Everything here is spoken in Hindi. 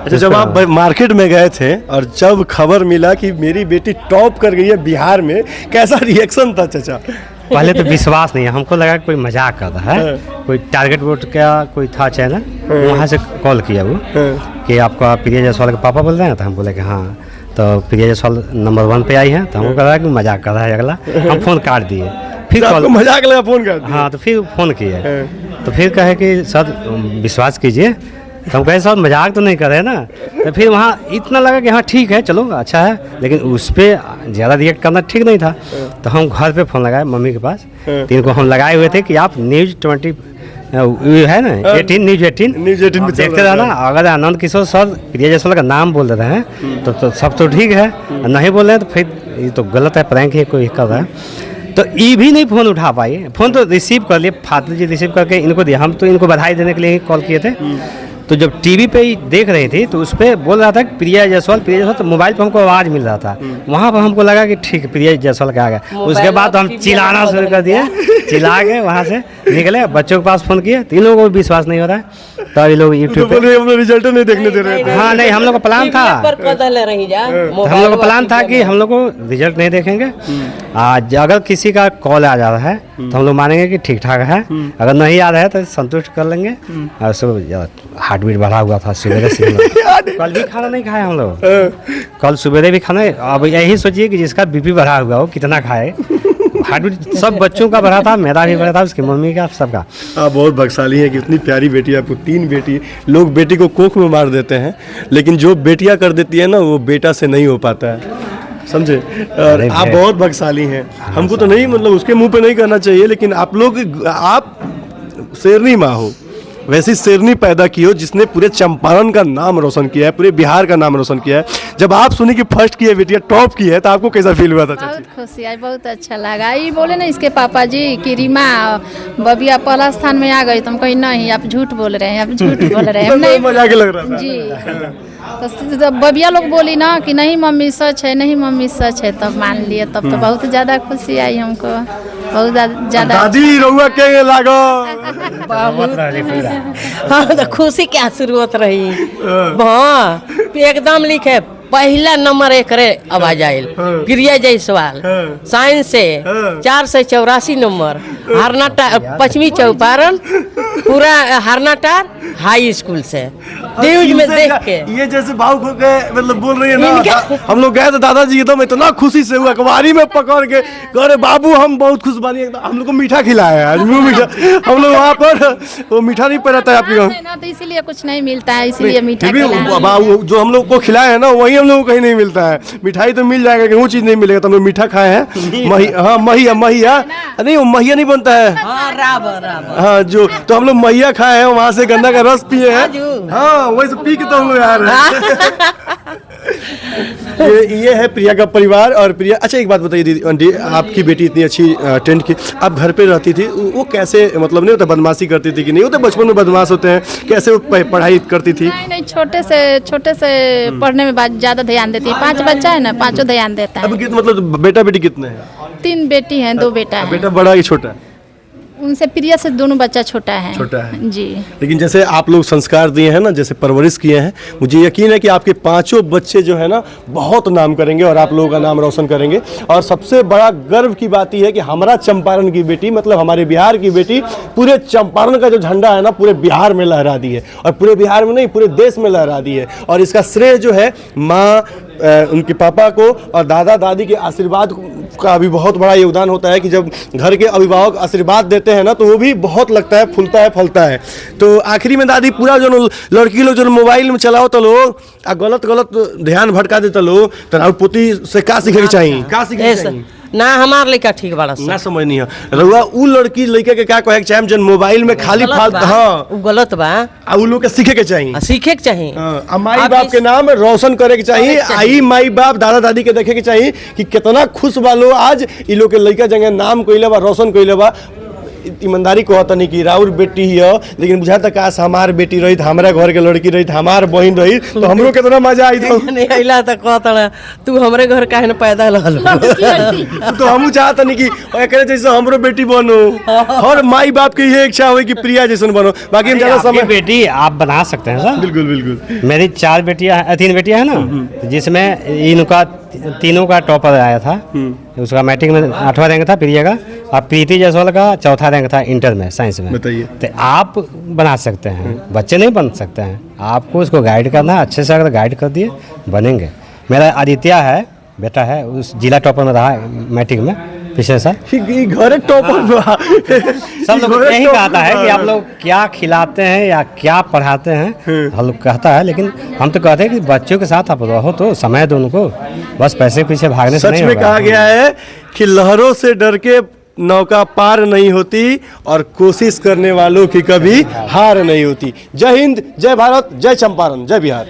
अच्छा, जब आप मार्केट में गए थे और जब खबर मिला कि मेरी बेटी टॉप कर गई है बिहार में, कैसा रिएक्शन था चाचा? पहले तो विश्वास नहीं है, हमको लगा कोई मजाक कर रहा है, कोई टारगेट बोर्ड का कोई था चैनल, वहाँ से कॉल किया वो कि आपका प्रिया जायसवाल के पापा बोल रहे हैं, तो हम बोले कि हाँ। तो प्रिया जायसवाल नंबर 1 पे आई है, तो हमको लगा कि मजाक कर रहा है अगला, हम फ़ोन काट दिए। फिर आपको मजाक लगा फ़ोन कर दिया? हाँ, तो फिर फ़ोन किए, तो फिर कहे कि सर विश्वास कीजिए, तो हम कहे सर मजाक तो नहीं कर रहे ना। तो फिर वहाँ इतना लगा कि हाँ ठीक है, चलो अच्छा है, लेकिन उस पर ज़्यादा रिएक्ट करना ठीक नहीं था। तो हम घर पे फ़ोन लगाए मम्मी के पास, तो इनको हम लगाए हुए थे कि आप न्यूज़ 20 है ना, 18 न्यूज़ 18 देखते रहना। अगर आनंद किशोर सर प्रिया जायसवाल का नाम बोल रहे हैं तो सब तो ठीक है, नहीं बोल रहे हैं तो फिर ये तो गलत है, प्रैंक है, कोई कर रहा है। तो ये भी नहीं फ़ोन उठा पाई, फ़ोन तो रिसीव कर लिए, फादर जी रिसीव करके इनको दिया। हम तो इनको बधाई देने के लिए ही कॉल किए थे। तो जब टीवी पे ही देख रही थी तो उस पर बोल रहा था कि प्रिया जायसवाल, तो मोबाइल पर हमको आवाज़ मिल रहा था, वहाँ पर हमको लगा कि ठीक है प्रिया जायसवाल का आ गया। उसके बाद तो हम चिल्लाना शुरू कर दिए, चिल्ला के वहाँ से निकले, बच्चों के पास फ़ोन किए, तो इन लोगों को विश्वास नहीं हो रहा है। तो ये लोग यूट्यूब पे रिजल्ट नहीं देखने दे रहे थे। हाँ नहीं, हम लोग का प्लान था, हम लोग का प्लान था कि हम लोग को रिजल्ट नहीं देखेंगे। आज अगर किसी का कॉल आ जा रहा है तो हम लोग मानेंगे कि ठीक ठाक है, अगर नहीं आ रहा है तो संतुष्ट कर लेंगे। और सब हार्ट बीट बढ़ा हुआ था सवेरे से, कल भी खाना नहीं खाए हम लोग, कल सवेरे भी खाना। अब यही सोचिए कि जिसका बीपी बढ़ा हुआ हो कितना खाए। हार्ट बीट सब बच्चों का बढ़ा था, मेरा भी बढ़ा था, उसकी मम्मी का, सबका। आप बहुत भाग्यशाली हैं कि इतनी प्यारी बेटी है आपको, 3 बेटी। लोग बेटी को कोख में मार देते हैं, लेकिन जो बेटियां कर देती है ना वो बेटा से नहीं हो पाता है, समझे? और आप बहुत भाग्यशाली हैं। हमको तो नहीं, मतलब उसके मुंह पे नहीं करना चाहिए, लेकिन आप लोग, आप शेरनी माँ हो, वैसी शेरनी पैदा की हो जिसने पूरे चंपारण का नाम रोशन किया है, पूरे बिहार का नाम रोशन किया है। जब आप सुनी कि फर्स्ट की है बेटिया, टॉप की है, तो आपको कैसा फील हुआ था? बहुत खुशी आई, बहुत अच्छा लगा। ये बोले ना इसके पापा जी कि रीमा बबिया पहला स्थान में आ गई, तो हम कहीं नहीं, आप झूठ बोल रहे हैं, आप झूठ बोल रहे हैं। नहीं मजाक लग रहा था जी। तो बबिया लोग बोली ना कि नहीं मम्मी सच है, नहीं मम्मी सच है, तब मान लिए। तब तो बहुत ज़्यादा खुशी आई हमको, बहुत ज़्यादा। दादी रहुआ के लागो हाँ, तो खुशी क्या शुरुआत रही। हाँ, एकदम लिखे पहला नंबर एक रे आवाज आयल प्रिया जायसवाल, साइंस से 484 नंबर, हरनाटा पश्चिमी चौपारण, पूरा हरनाटार हाई स्कूल से न्यूज में देख के। ये जैसे भावुक हो गए, मतलब बोल रही है ना। हम लोग गए तो दादाजी एकदम इतना खुशी से हुआ, अखबारी में पकड़ के कह रहे बाबू हम बहुत खुश बनी, हम लोग को मीठा खिलाया आज, मुँह मीठा। हम लोग वहाँ पर वो मीठा नहीं पड़ा था आपके ना, तो इसीलिए कुछ नहीं मिलता है, इसीलिए मीठा जो हम लोग को खिलाया है ना वही हम लोग को कहीं नहीं मिलता है। मिठाई तो मिल जाएगा, वो चीज़ नहीं मिलेगा। तो हम लोग मीठा खाए हैं, महिया नहीं, वो महिया नहीं बनता है, हाँ जो, तो हम लोग महिया खाए हैं, वहाँ से गन्ना का रस पिए हैं। हाँ वही से पी के तो हम लोग आ रहे हैं। ये है प्रिया का परिवार। और प्रिया, अच्छा एक बात बताइए दीदी, आपकी बेटी इतनी अच्छी टेंथ की, आप घर पे रहती थी, वो कैसे, मतलब नहीं होता बदमाशी करती थी कि नहीं होते? बचपन में बदमाश होते हैं, कैसे वो पढ़ाई करती थी? नहीं, छोटे से पढ़ने में ज़्यादा ध्यान देती है। 5 बच्चा है ना, 5 ध्यान देता है। अब मतलब बेटा बेटी कितने हैं? 3 बेटी हैं, 2 बेटा है। बेटा बड़ा कि छोटा है? उनसे प्रिया से दोनों बच्चा छोटा है जी। लेकिन जैसे आप लोग संस्कार दिए हैं ना, जैसे परवरिश किए हैं, मुझे यकीन है कि आपके 5 बच्चे जो है ना बहुत नाम करेंगे और आप लोगों का नाम रोशन करेंगे। और सबसे बड़ा गर्व की बात यह है कि हमारा चंपारण की बेटी, मतलब हमारे बिहार की बेटी, पूरे चंपारण का जो झंडा है ना पूरे बिहार में लहरा दी है, और पूरे बिहार में नहीं पूरे देश में लहरा दी है। और इसका श्रेय जो है माँ, उनके पापा को और दादा दादी के आशीर्वाद का भी बहुत बड़ा योगदान होता है कि जब घर के अभिभावक आशीर्वाद देते हैं ना तो वो भी बहुत लगता है, फूलता है, फलता है। तो आखिरी में दादी, पूरा जो लड़की लोग जो मोबाइल में चलाओ तो लोग गलत ध्यान भटका देते लोग, तो पोती से का सीखे के चाहिए, का सीखे के चाहिए ना? हमार लड़का ठीक बड़ा ना समझ नहीं है रउआ, उ लड़की लड़के के क्या कहे के चाहिए जन मोबाइल में खाली फालतू, हाँ वो गलत बा, उ लोग के सीखे के चाहिए, सीखे के चाहिए। माई बाप के नाम रोशन करे के चाहिए। आई माई बाप दादा दादी के देखे के चाहिए कि कितना खुश बा लोग आज इ लोग के लड़का जगह नाम कइले बा, रोशन कइले बा। ईमानदारी कहता नहीं कि राउर बेटी ही हो, लेकिन बुझाता काश हमार बेटी रही, हमारा घर के लड़की रही, हमार बहन रही तो हमरो कितना मजा आई तो। नहीं अइला तो कहता तू हमरे घर काहे न पैदा रहल। तो हम चाहता नहीं कि एकरे जैसे हमरो बेटी बनो, हर माई बाप की ये इच्छा हो कि प्रिया जैसन बनो। बाकी हम ज्यादा आपकी समय बेटी आप बना सकते हैं सर। बिल्कुल बिल्कुल। मेरी 4 बेटियां 3 बेटियां हैं ना, जिसमें इनका तीनों का टॉपर आया था, उसका मैट्रिक में 8वां रैंक था प्रिया का, और प्रीति जायसवाल का 4था रैंक था इंटर में साइंस में। बताइए। तो आप बना सकते हैं, बच्चे नहीं बन सकते हैं, आपको उसको गाइड करना है, अच्छे से अगर गाइड कर दिए बनेंगे। मेरा आदित्य है बेटा है, उस जिला टॉपर में रहा मैट्रिक में पिछले साल। घर टॉपर सब लोग यही कहता है कि आप लोग क्या खिलाते हैं या क्या पढ़ाते हैं, हम लोग कहता है, लेकिन हम तो कहते हैं कि बच्चों के साथ आप रहो तो समय दो उनको, बस पैसे के पीछे भागने से सच नहीं में होगा। कहा गया है कि लहरों से डर के नौका पार नहीं होती और कोशिश करने वालों की कभी हार नहीं होती। जय हिंद, जय भारत, जय चंपारण, जय बिहार।